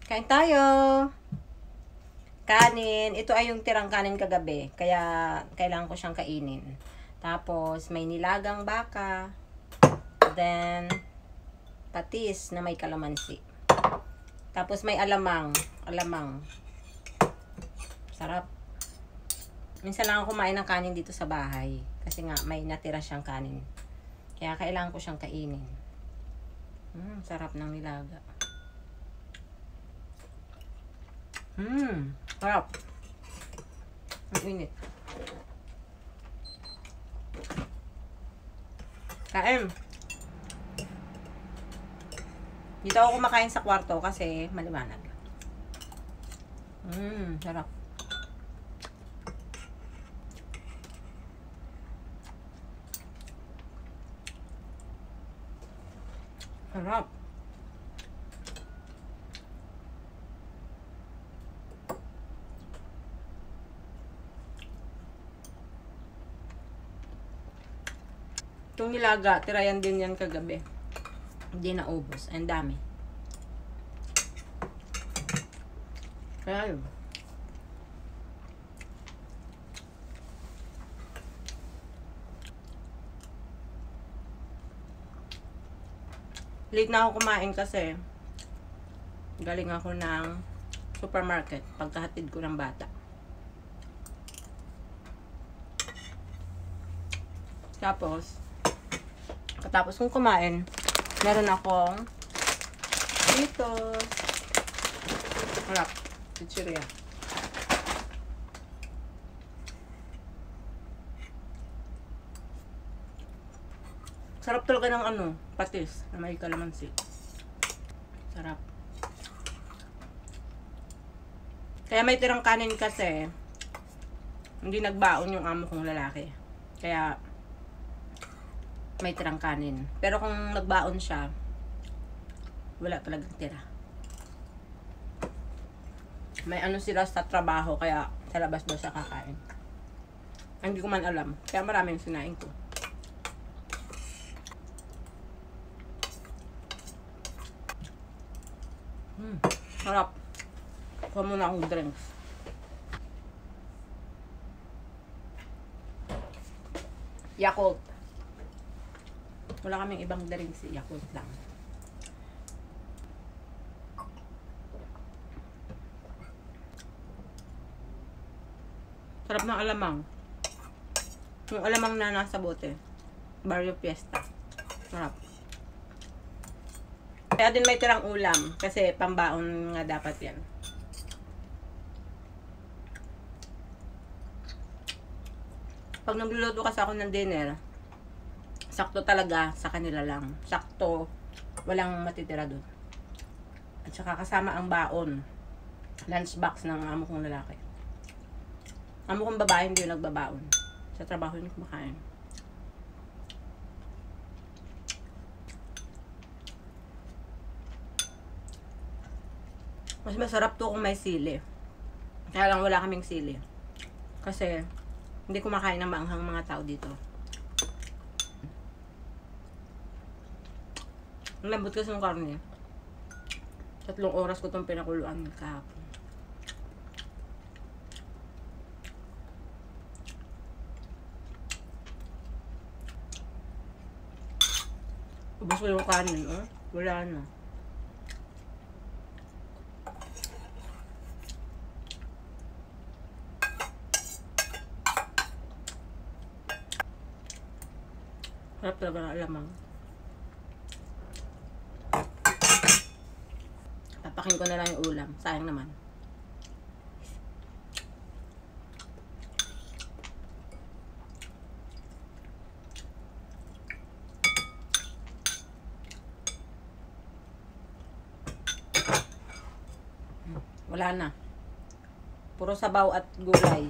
Kain tayo. Kanin. Ito ay yung tirang kanin kagabi. Kaya, kailangan ko siyang kainin. Tapos, may nilagang baka. Then, patis na may kalamansi. Tapos, may alamang. Alamang. Sarap. Minsan lang ako kumain ng kanin dito sa bahay. Kasi nga, may natira siyang kanin. Kaya, kailangan ko siyang kainin. Sarap ng nilaga. Sarap. Ang init. Kain. Dito ako kumakain sa kwarto kasi maliwanag. Sarap. Sarap. Itong nilaga, tirayan din yan kagabi. Hindi na ubos. Ang dami. Kaya yun. Late na ako kumain kasi galing ako ng supermarket pagkahatid ko ng bata. Tapos, katapos kong kumain, meron akong dito. Harap. Chichiria. Sarap talaga ng patis na may kalamansi. Sarap. Kaya may tirang kanin kasi hindi nagbaon yung amo kong lalaki. Kaya may tirang kanin. Pero kung nagbaon siya, wala talagang tira. May sila sa trabaho, kaya sa labas daw siya kakain. Hindi ko man alam. Kaya maraming sinain ko. Sarap. Kuha muna akong drinks. Yakult. Wala kaming ibang drinks, Yakult lang. Sarap ng alamang. Yung alamang na nasa bote. Barrio Fiesta. Sarap. Kaya din may tirang ulam. Kasi pambaon nga dapat yan. Pag nagluluto kasi ako ng dinner, sakto talaga sa kanila lang. Sakto. Walang matitira doon. At saka kasama ang baon. Lunchbox ng amo kong lalaki. Amo kong babae hindi yung nagbabaon. Sa trabaho yung kumakain. Mas masarap to kung may sili. Kaya lang wala kaming sili. Kasi hindi kumakain ng maanghang mga tao dito. Ang lambot kasi ng karne. 3 oras ko itong pinakuluan kahapon. Ubus ko yung kanin, wala na. Sarap talaga ng alamang. Papakin ko na lang yung ulam. Sayang naman. Wala na. Puro sabaw at gulay.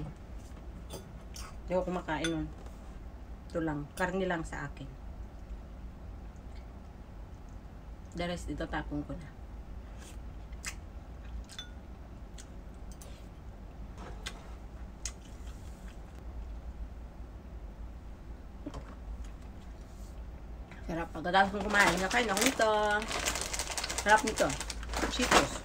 Hindi ko kumakain nun. Ito lang. Karne lang sa akin. The rest dito tapong ko na. Sarap. Pagkatapos kong kumain, nakain ako nito. Sarap nito. Cheetos.